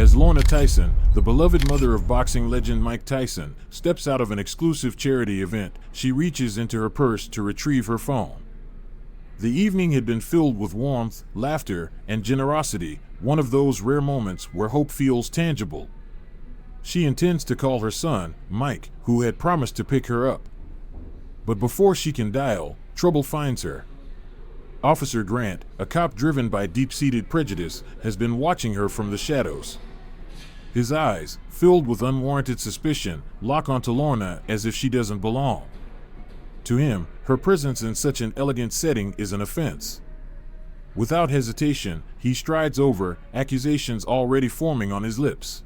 As Lorna Tyson, the beloved mother of boxing legend Mike Tyson, steps out of an exclusive charity event, she reaches into her purse to retrieve her phone. The evening had been filled with warmth, laughter, and generosity, one of those rare moments where hope feels tangible. She intends to call her son, Mike, who had promised to pick her up. But before she can dial, trouble finds her. Officer Grant, a cop driven by deep-seated prejudice, has been watching her from the shadows. His eyes, filled with unwarranted suspicion, lock onto Lorna as if she doesn't belong. To him, her presence in such an elegant setting is an offense. Without hesitation, he strides over, accusations already forming on his lips.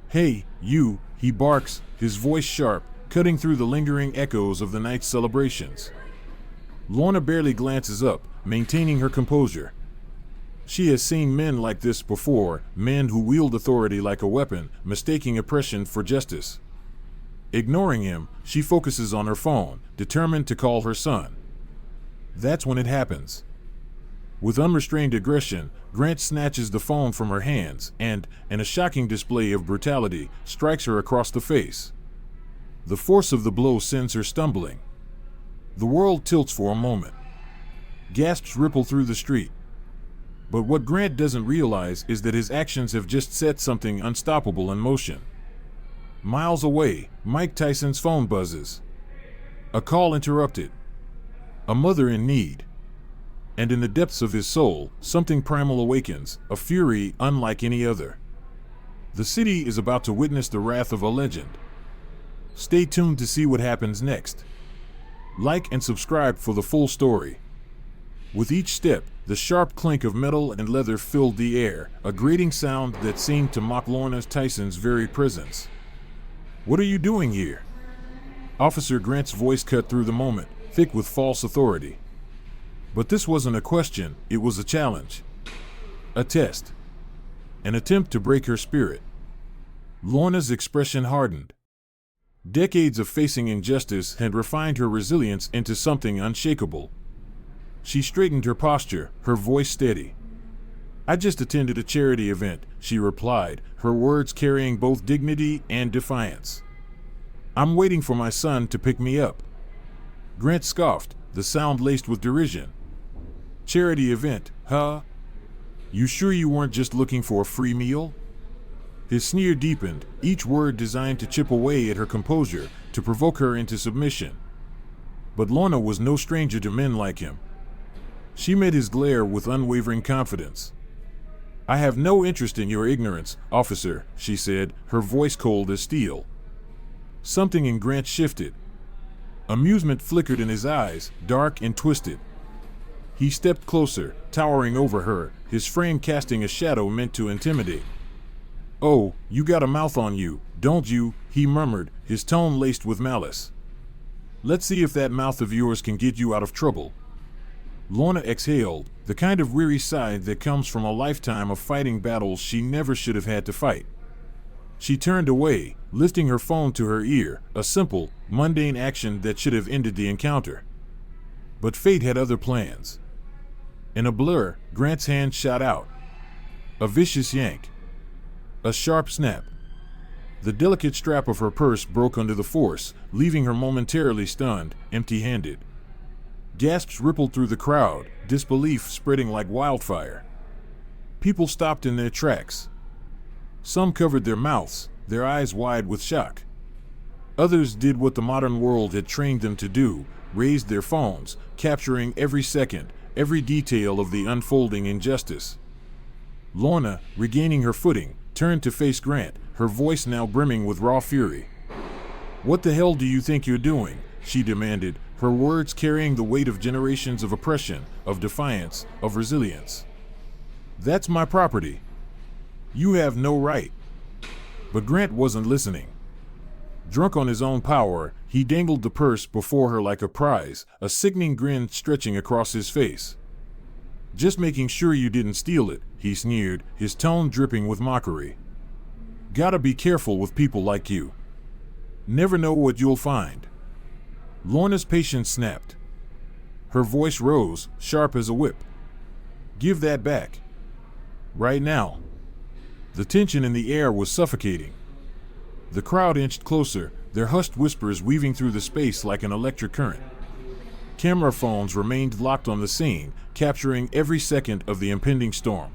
"Hey, you," he barks, his voice sharp, cutting through the lingering echoes of the night's celebrations. Lorna barely glances up, maintaining her composure. She has seen men like this before, men who wield authority like a weapon, mistaking oppression for justice. Ignoring him, she focuses on her phone, determined to call her son. That's when it happens. With unrestrained aggression, Grant snatches the phone from her hands and, in a shocking display of brutality, strikes her across the face. The force of the blow sends her stumbling. The world tilts for a moment. Gasps ripple through the street. But what Grant doesn't realize is that his actions have just set something unstoppable in motion. Miles away, Mike Tyson's phone buzzes. A call interrupted. A mother in need. And in the depths of his soul, something primal awakens, a fury unlike any other. The city is about to witness the wrath of a legend. Stay tuned to see what happens next. Like and subscribe for the full story. With each step, the sharp clink of metal and leather filled the air, a grating sound that seemed to mock Lorna Tyson's very presence. "What are you doing here?" Officer Grant's voice cut through the moment, thick with false authority. But this wasn't a question, it was a challenge. A test. An attempt to break her spirit. Lorna's expression hardened. Decades of facing injustice had refined her resilience into something unshakable. She straightened her posture, her voice steady. "I just attended a charity event," she replied, her words carrying both dignity and defiance. "I'm waiting for my son to pick me up." Grant scoffed, the sound laced with derision. "Charity event, huh? You sure you weren't just looking for a free meal?" His sneer deepened, each word designed to chip away at her composure, to provoke her into submission. But Lorna was no stranger to men like him. She met his glare with unwavering confidence. "I have no interest in your ignorance, officer," she said, her voice cold as steel. Something in Grant shifted. Amusement flickered in his eyes, dark and twisted. He stepped closer, towering over her, his frame casting a shadow meant to intimidate. "Oh, you got a mouth on you, don't you?" he murmured, his tone laced with malice. "Let's see if that mouth of yours can get you out of trouble." Lorna exhaled, the kind of weary sigh that comes from a lifetime of fighting battles she never should have had to fight. She turned away, lifting her phone to her ear, a simple, mundane action that should have ended the encounter. But fate had other plans. In a blur, Grant's hand shot out. A vicious yank. A sharp snap. The delicate strap of her purse broke under the force, leaving her momentarily stunned, empty-handed. Gasps rippled through the crowd, disbelief spreading like wildfire. People stopped in their tracks. Some covered their mouths, their eyes wide with shock. Others did what the modern world had trained them to do, raised their phones, capturing every second, every detail of the unfolding injustice. Lorna, regaining her footing, turned to face Grant, her voice now brimming with raw fury. "What the hell do you think you're doing?" she demanded, her words carrying the weight of generations of oppression, of defiance, of resilience. "That's my property. You have no right." But Grant wasn't listening. Drunk on his own power, he dangled the purse before her like a prize, a sickening grin stretching across his face. "Just making sure you didn't steal it," he sneered, his tone dripping with mockery. "Gotta be careful with people like you. Never know what you'll find." Lorna's patience snapped. Her voice rose, sharp as a whip. "Give that back. Right now." The tension in the air was suffocating. The crowd inched closer, their hushed whispers weaving through the space like an electric current. Camera phones remained locked on the scene, capturing every second of the impending storm.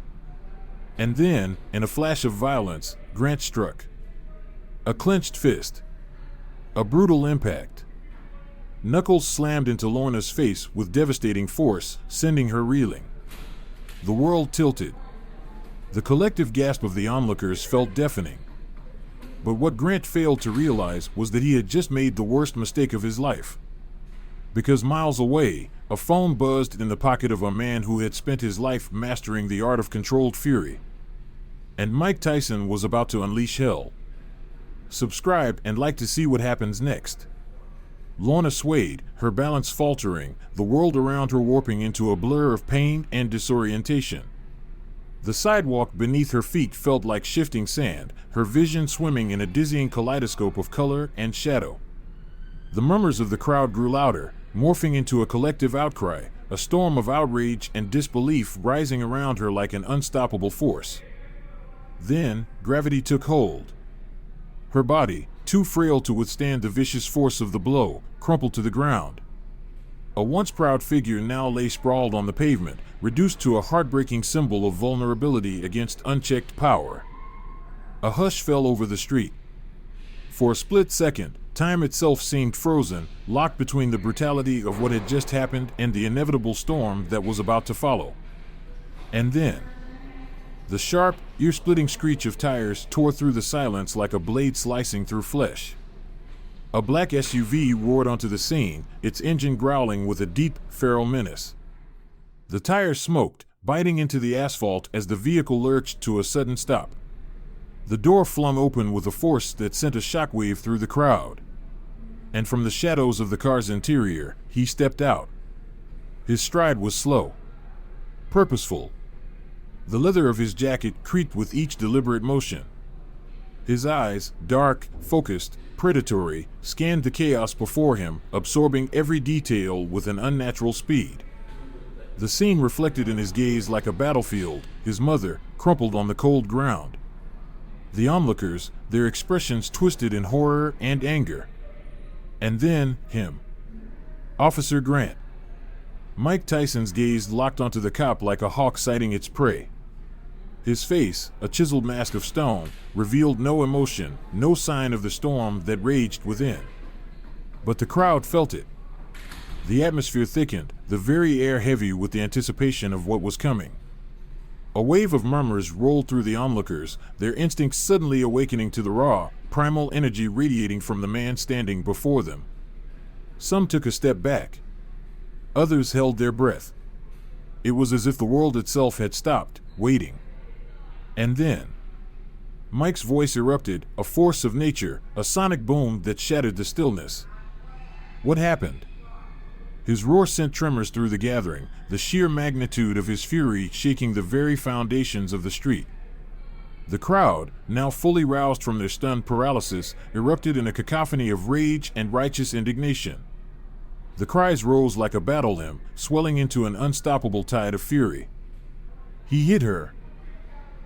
And then, in a flash of violence, Grant struck. A clenched fist. A brutal impact. Knuckles slammed into Lorna's face with devastating force, sending her reeling. The world tilted. The collective gasp of the onlookers felt deafening. But what Grant failed to realize was that he had just made the worst mistake of his life. Because miles away, a phone buzzed in the pocket of a man who had spent his life mastering the art of controlled fury. And Mike Tyson was about to unleash hell. Subscribe and like to see what happens next. Lorna swayed, her balance faltering, the world around her warping into a blur of pain and disorientation. The sidewalk beneath her feet felt like shifting sand, her vision swimming in a dizzying kaleidoscope of color and shadow. The murmurs of the crowd grew louder, morphing into a collective outcry, a storm of outrage and disbelief rising around her like an unstoppable force. Then, gravity took hold. Her body, too frail to withstand the vicious force of the blow, crumpled to the ground. A once proud figure now lay sprawled on the pavement, reduced to a heartbreaking symbol of vulnerability against unchecked power. A hush fell over the street. For a split second, time itself seemed frozen, locked between the brutality of what had just happened and the inevitable storm that was about to follow. And then, the sharp, ear-splitting screech of tires tore through the silence like a blade slicing through flesh. A black SUV roared onto the scene, its engine growling with a deep, feral menace. The tires smoked, biting into the asphalt as the vehicle lurched to a sudden stop. The door flung open with a force that sent a shockwave through the crowd. And from the shadows of the car's interior, he stepped out. His stride was slow, purposeful. The leather of his jacket creaked with each deliberate motion. His eyes, dark, focused, predatory, scanned the chaos before him, absorbing every detail with an unnatural speed. The scene reflected in his gaze like a battlefield, his mother, crumpled on the cold ground. The onlookers, their expressions twisted in horror and anger. And then, him. Officer Grant. Mike Tyson's gaze locked onto the cop like a hawk sighting its prey. His face, a chiseled mask of stone, revealed no emotion, no sign of the storm that raged within. But the crowd felt it. The atmosphere thickened, the very air heavy with the anticipation of what was coming. A wave of murmurs rolled through the onlookers, their instincts suddenly awakening to the raw, primal energy radiating from the man standing before them. Some took a step back. Others held their breath. It was as if the world itself had stopped, waiting. And then, Mike's voice erupted, a force of nature, a sonic boom that shattered the stillness. What happened? His roar sent tremors through the gathering, the sheer magnitude of his fury shaking the very foundations of the street. The crowd, now fully roused from their stunned paralysis, erupted in a cacophony of rage and righteous indignation. The cries rose like a battle hymn, swelling into an unstoppable tide of fury. He hit her.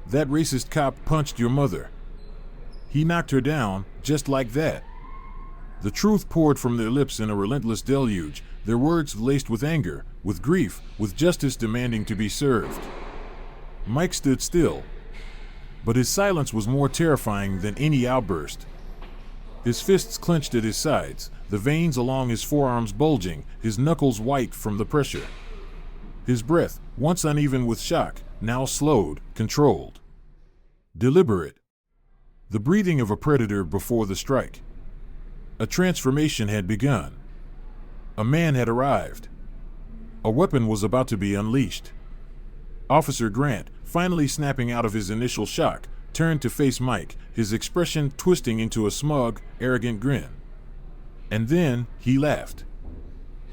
That racist cop punched your mother. He knocked her down, just like that. The truth poured from their lips in a relentless deluge, their words laced with anger, with grief, with justice demanding to be served. Mike stood still. But his silence was more terrifying than any outburst. His fists clenched at his sides, the veins along his forearms bulging, his knuckles white from the pressure. His breath, once uneven with shock, now slowed, controlled. Deliberate. The breathing of a predator before the strike. A transformation had begun. A man had arrived. A weapon was about to be unleashed. Officer Grant, finally snapping out of his initial shock, turned to face Mike, his expression twisting into a smug, arrogant grin. And then, he laughed.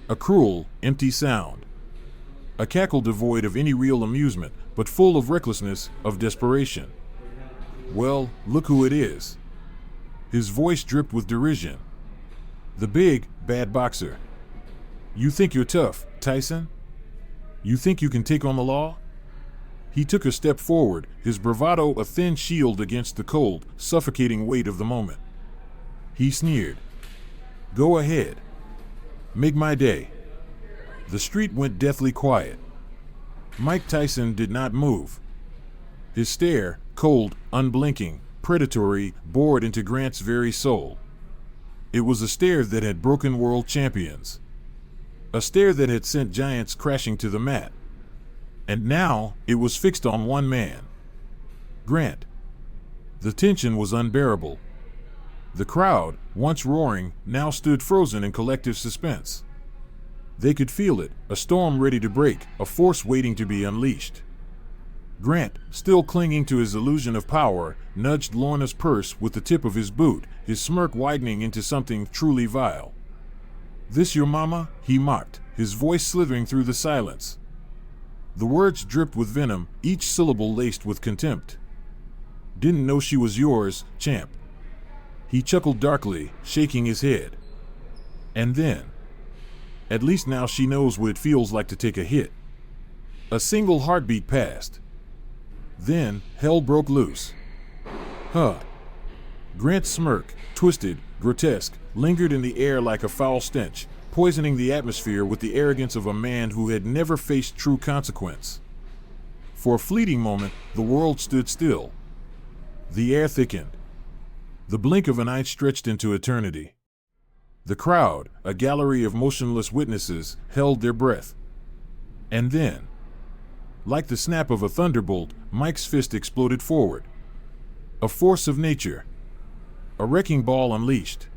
A cruel, empty sound. A cackle devoid of any real amusement, but full of recklessness, of desperation. Well, look who it is. His voice dripped with derision. The big, bad boxer. You think you're tough, Tyson? You think you can take on the law? He took a step forward, his bravado a thin shield against the cold, suffocating weight of the moment. He sneered. "Go ahead. Make my day." The street went deathly quiet. Mike Tyson did not move. His stare, cold, unblinking, predatory, bored into Grant's very soul. It was a stare that had broken world champions. A stare that had sent giants crashing to the mat. And now, it was fixed on one man. Grant. The tension was unbearable. The crowd, once roaring, now stood frozen in collective suspense. They could feel it, a storm ready to break, a force waiting to be unleashed. Grant, still clinging to his illusion of power, nudged Lorna's purse with the tip of his boot, his smirk widening into something truly vile. "This your mama?" he mocked, his voice slithering through the silence. The words dripped with venom, each syllable laced with contempt. "Didn't know she was yours, champ." He chuckled darkly, shaking his head. And then, "At least now she knows what it feels like to take a hit." A single heartbeat passed. Then, hell broke loose. Huh. Grant's smirk, twisted, grotesque, lingered in the air like a foul stench, poisoning the atmosphere with the arrogance of a man who had never faced true consequence. For a fleeting moment, the world stood still. The air thickened. The blink of an eye stretched into eternity. The crowd, a gallery of motionless witnesses, held their breath. And then, like the snap of a thunderbolt, Mike's fist exploded forward. A force of nature. A wrecking ball unleashed.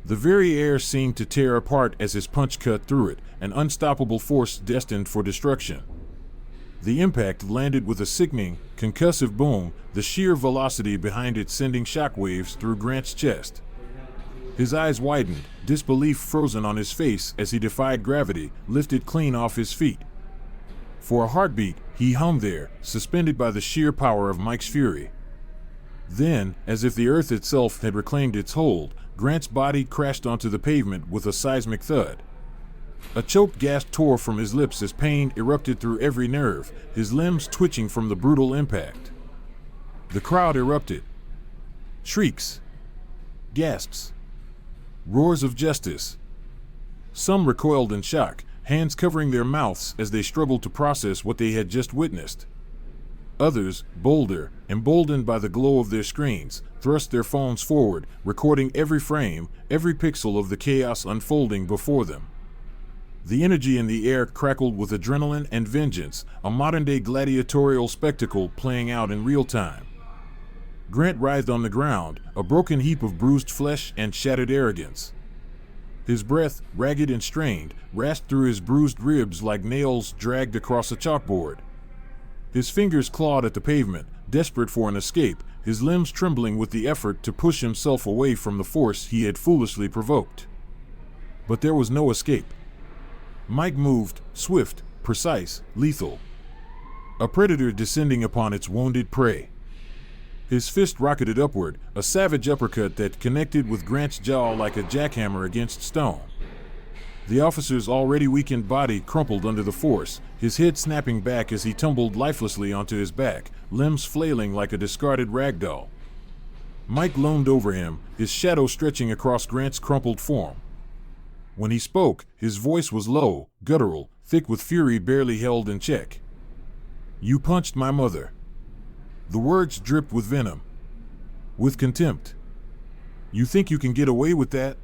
The very air seemed to tear apart as his punch cut through it, an unstoppable force destined for destruction. The impact landed with a sickening, concussive boom, the sheer velocity behind it sending shockwaves through Grant's chest. His eyes widened, disbelief frozen on his face as he defied gravity, lifted clean off his feet. For a heartbeat, he hung there, suspended by the sheer power of Mike's fury. Then, as if the earth itself had reclaimed its hold, Grant's body crashed onto the pavement with a seismic thud. A choked gasp tore from his lips as pain erupted through every nerve, his limbs twitching from the brutal impact. The crowd erupted. Shrieks. Gasps. Roars of justice. Some recoiled in shock, hands covering their mouths as they struggled to process what they had just witnessed. Others, bolder, emboldened by the glow of their screens, thrust their phones forward, recording every frame, every pixel of the chaos unfolding before them. The energy in the air crackled with adrenaline and vengeance, a modern-day gladiatorial spectacle playing out in real time. Grant writhed on the ground, a broken heap of bruised flesh and shattered arrogance. His breath, ragged and strained, rasped through his bruised ribs like nails dragged across a chalkboard. His fingers clawed at the pavement, desperate for an escape, his limbs trembling with the effort to push himself away from the force he had foolishly provoked. But there was no escape. Mike moved, swift, precise, lethal. A predator descending upon its wounded prey. His fist rocketed upward, a savage uppercut that connected with Grant's jaw like a jackhammer against stone. The officer's already weakened body crumpled under the force, his head snapping back as he tumbled lifelessly onto his back, limbs flailing like a discarded rag doll. Mike loomed over him, his shadow stretching across Grant's crumpled form. When he spoke, his voice was low, guttural, thick with fury barely held in check. "You punched my mother." The words dripped with venom. With contempt. "You think you can get away with that?"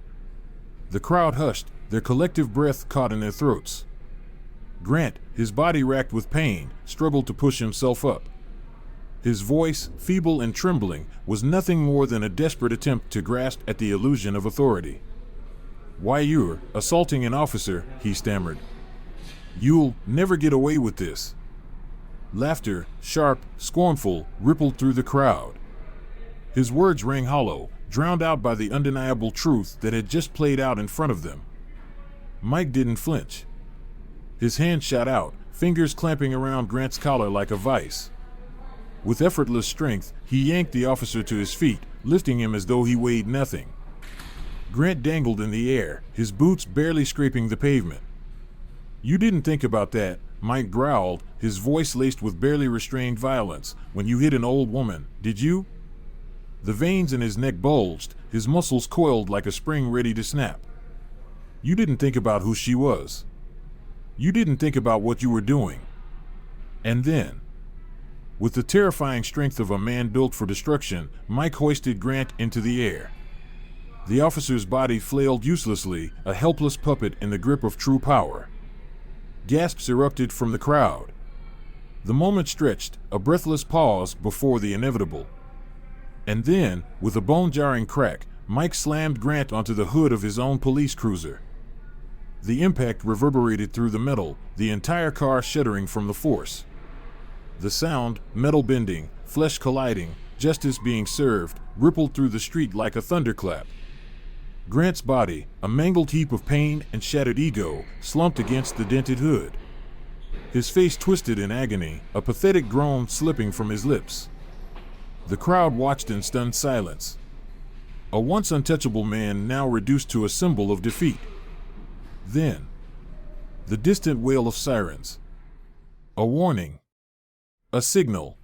The crowd hushed, their collective breath caught in their throats. Grant, his body racked with pain, struggled to push himself up. His voice, feeble and trembling, was nothing more than a desperate attempt to grasp at the illusion of authority. "Why, you're assaulting an officer," he stammered. "You'll never get away with this." Laughter, sharp, scornful, rippled through the crowd. His words rang hollow, drowned out by the undeniable truth that had just played out in front of them. Mike didn't flinch. His hand shot out, fingers clamping around Grant's collar like a vice. With effortless strength, he yanked the officer to his feet, lifting him as though he weighed nothing. Grant dangled in the air, his boots barely scraping the pavement. "You didn't think about that," Mike growled, his voice laced with barely restrained violence. "When you hit an old woman, did you?" The veins in his neck bulged, his muscles coiled like a spring ready to snap. "You didn't think about who she was. You didn't think about what you were doing." And then, with the terrifying strength of a man built for destruction, Mike hoisted Grant into the air. The officer's body flailed uselessly, a helpless puppet in the grip of true power. Gasps erupted from the crowd. The moment stretched, a breathless pause before the inevitable. And then, with a bone-jarring crack, Mike slammed Grant onto the hood of his own police cruiser. The impact reverberated through the metal, the entire car shuddering from the force. The sound, metal bending, flesh colliding, justice being served, rippled through the street like a thunderclap. Grant's body, a mangled heap of pain and shattered ego, slumped against the dented hood. His face twisted in agony, a pathetic groan slipping from his lips. The crowd watched in stunned silence. A once untouchable man now reduced to a symbol of defeat. Then, the distant wail of sirens. A warning. A signal.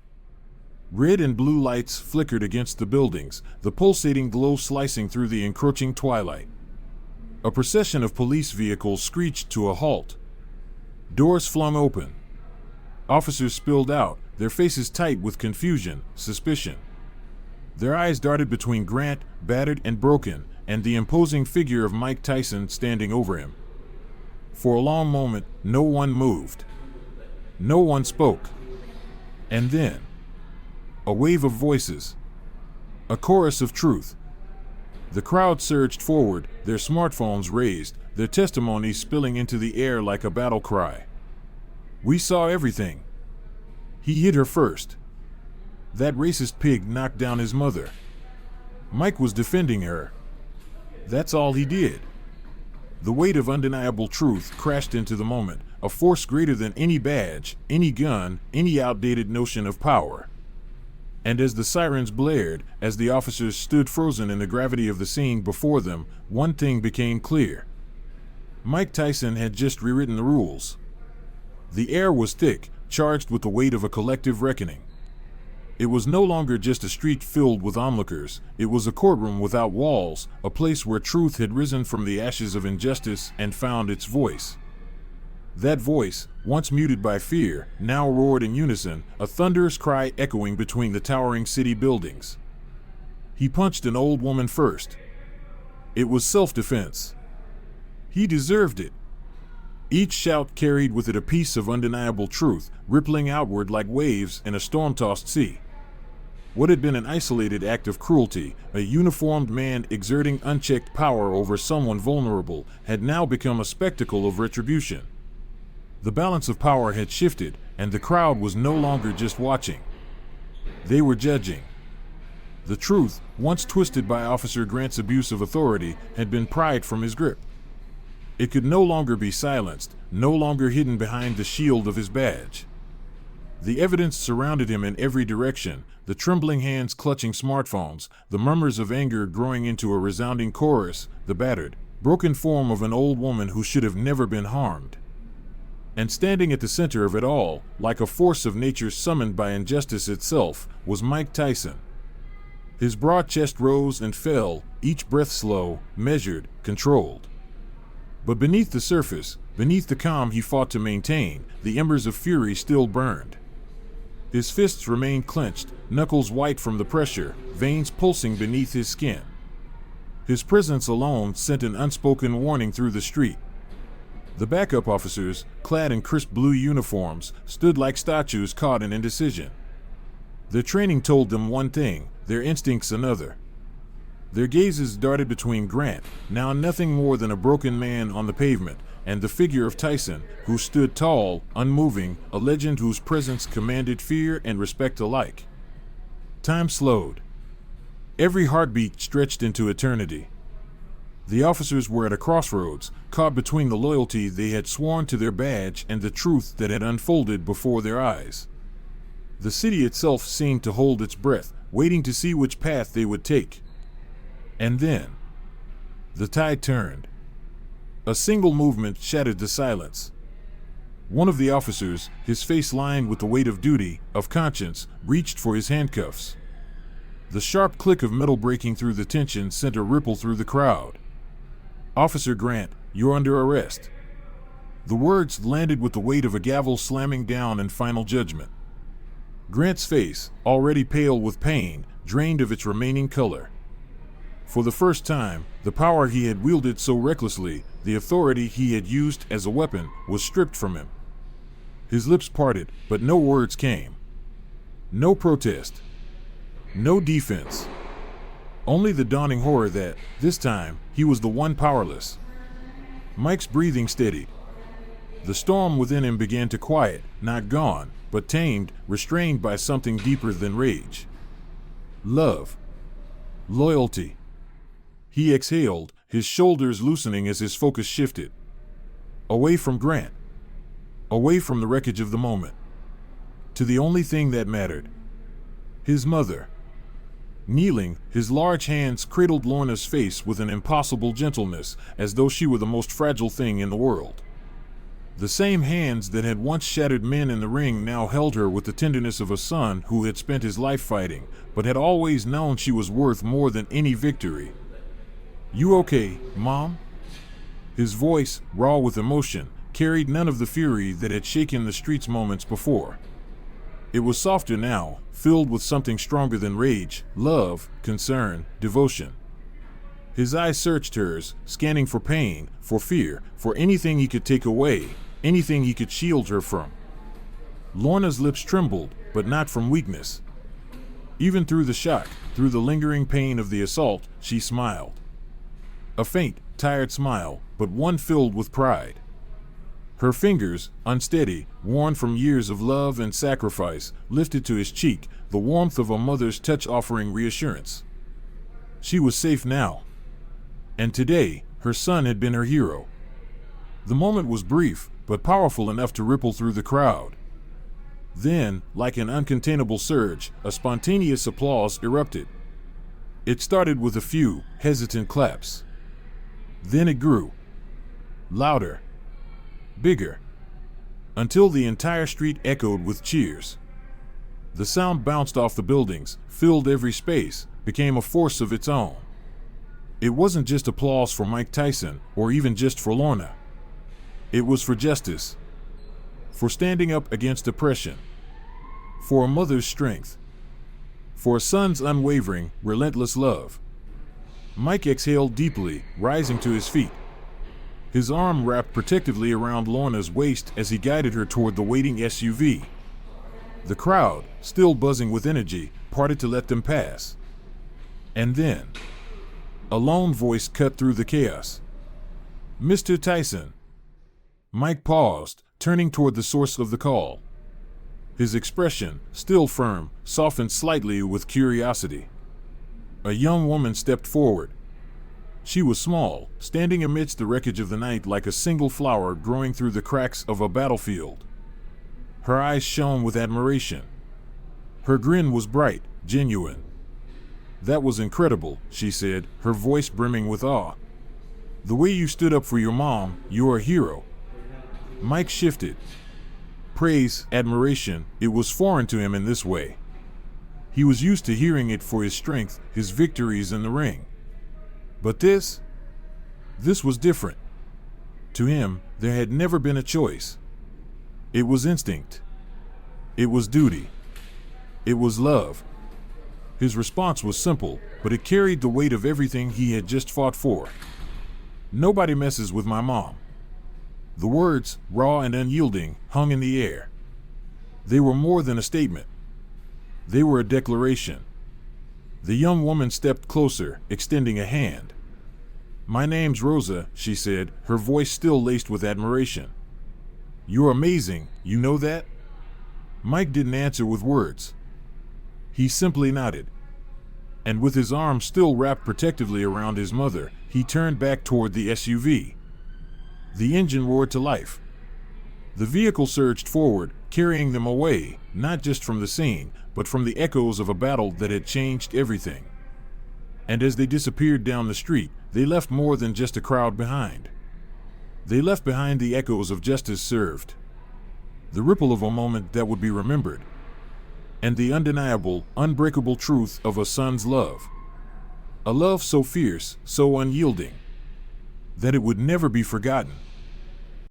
Red and blue lights flickered against the buildings, the pulsating glow slicing through the encroaching twilight. A procession of police vehicles screeched to a halt. Doors flung open. Officers spilled out, their faces tight with confusion, suspicion. Their eyes darted between Grant, battered and broken, and the imposing figure of Mike Tyson standing over him. For a long moment, no one moved. No one spoke. And then, a wave of voices. A chorus of truth. The crowd surged forward, their smartphones raised, their testimonies spilling into the air like a battle cry. "We saw everything. He hit her first. That racist pig knocked down his mother. Mike was defending her. That's all he did." The weight of undeniable truth crashed into the moment, a force greater than any badge, any gun, any outdated notion of power. And as the sirens blared, as the officers stood frozen in the gravity of the scene before them, one thing became clear. Mike Tyson had just rewritten the rules. The air was thick, charged with the weight of a collective reckoning. It was no longer just a street filled with onlookers, it was a courtroom without walls, a place where truth had risen from the ashes of injustice and found its voice. That voice, once muted by fear, now roared in unison, a thunderous cry echoing between the towering city buildings. He punched an old woman first. It was self-defense. He deserved it. Each shout carried with it a piece of undeniable truth, rippling outward like waves in a storm-tossed sea. What had been an isolated act of cruelty, a uniformed man exerting unchecked power over someone vulnerable, had now become a spectacle of retribution. The balance of power had shifted, and the crowd was no longer just watching. They were judging. The truth, once twisted by Officer Grant's abuse of authority, had been pried from his grip. It could no longer be silenced, no longer hidden behind the shield of his badge. The evidence surrounded him in every direction, the trembling hands clutching smartphones, the murmurs of anger growing into a resounding chorus, the battered, broken form of an old woman who should have never been harmed. And standing at the center of it all, like a force of nature summoned by injustice itself, was Mike Tyson. His broad chest rose and fell, each breath slow, measured, controlled. But beneath the surface, beneath the calm he fought to maintain, the embers of fury still burned. His fists remained clenched, knuckles white from the pressure, veins pulsing beneath his skin. His presence alone sent an unspoken warning through the street. The backup officers, clad in crisp blue uniforms, stood like statues caught in indecision. Their training told them one thing, their instincts another. Their gazes darted between Grant, now nothing more than a broken man on the pavement, and the figure of Tyson, who stood tall, unmoving, a legend whose presence commanded fear and respect alike. Time slowed. Every heartbeat stretched into eternity. The officers were at a crossroads, caught between the loyalty they had sworn to their badge and the truth that had unfolded before their eyes. The city itself seemed to hold its breath, waiting to see which path they would take. And then, the tide turned. A single movement shattered the silence. One of the officers, his face lined with the weight of duty, of conscience, reached for his handcuffs. The sharp click of metal breaking through the tension sent a ripple through the crowd. "Officer Grant, you're under arrest." The words landed with the weight of a gavel slamming down in final judgment. Grant's face, already pale with pain, drained of its remaining color. For the first time, the power he had wielded so recklessly, the authority he had used as a weapon, was stripped from him. His lips parted, but no words came. No protest. No defense. Only the dawning horror that, this time, he was the one powerless. Mike's breathing steadied. The storm within him began to quiet, not gone, but tamed, restrained by something deeper than rage. Love. Loyalty. He exhaled, his shoulders loosening as his focus shifted. Away from Grant. Away from the wreckage of the moment. To the only thing that mattered. His mother. Kneeling, his large hands cradled Lorna's face with an impossible gentleness, as though she were the most fragile thing in the world. The same hands that had once shattered men in the ring now held her with the tenderness of a son who had spent his life fighting, but had always known she was worth more than any victory. "You okay, Mom?" His voice, raw with emotion, carried none of the fury that had shaken the streets moments before. It was softer now, filled with something stronger than rage, love, concern, devotion. His eyes searched hers, scanning for pain, for fear, for anything he could take away, anything he could shield her from. Lorna's lips trembled, but not from weakness. Even through the shock, through the lingering pain of the assault, she smiled. A faint, tired smile, but one filled with pride. Her fingers, unsteady, worn from years of love and sacrifice, lifted to his cheek, the warmth of a mother's touch offering reassurance. She was safe now. And today, her son had been her hero. The moment was brief, but powerful enough to ripple through the crowd. Then, like an uncontainable surge, a spontaneous applause erupted. It started with a few, hesitant claps. Then it grew. Louder. Bigger. Until the entire street echoed with cheers. The sound bounced off the buildings, filled every space, became a force of its own. It wasn't just applause for Mike Tyson, or even just for Lorna. It was for justice. For standing up against oppression. For a mother's strength. For a son's unwavering, relentless love. Mike exhaled deeply, rising to his feet. His arm wrapped protectively around Lorna's waist as he guided her toward the waiting SUV. The crowd, still buzzing with energy, parted to let them pass. And then, a lone voice cut through the chaos. "Mr. Tyson." Mike paused, turning toward the source of the call. His expression, still firm, softened slightly with curiosity. A young woman stepped forward. She was small, standing amidst the wreckage of the night like a single flower growing through the cracks of a battlefield. Her eyes shone with admiration. Her grin was bright, genuine. "That was incredible," she said, her voice brimming with awe. "The way you stood up for your mom, you're a hero." Mike shifted. Praise, admiration, it was foreign to him in this way. He was used to hearing it for his strength, his victories in the ring. But this was different. To him, there had never been a choice. It was instinct. It was duty. It was love. His response was simple, but it carried the weight of everything he had just fought for. "Nobody messes with my mom." The words, raw and unyielding, hung in the air. They were more than a statement. They were a declaration. The young woman stepped closer, extending a hand. "My name's Rosa," she said, her voice still laced with admiration. "You're amazing, you know that?" Mike didn't answer with words. He simply nodded. And with his arm still wrapped protectively around his mother, he turned back toward the SUV. The engine roared to life. The vehicle surged forward, carrying them away, not just from the scene, but from the echoes of a battle that had changed everything. And as they disappeared down the street, they left more than just a crowd behind. They left behind the echoes of justice served. the ripple of a moment that would be remembered, and the undeniable, unbreakable truth of a son's love. A love so fierce, so unyielding, that it would never be forgotten.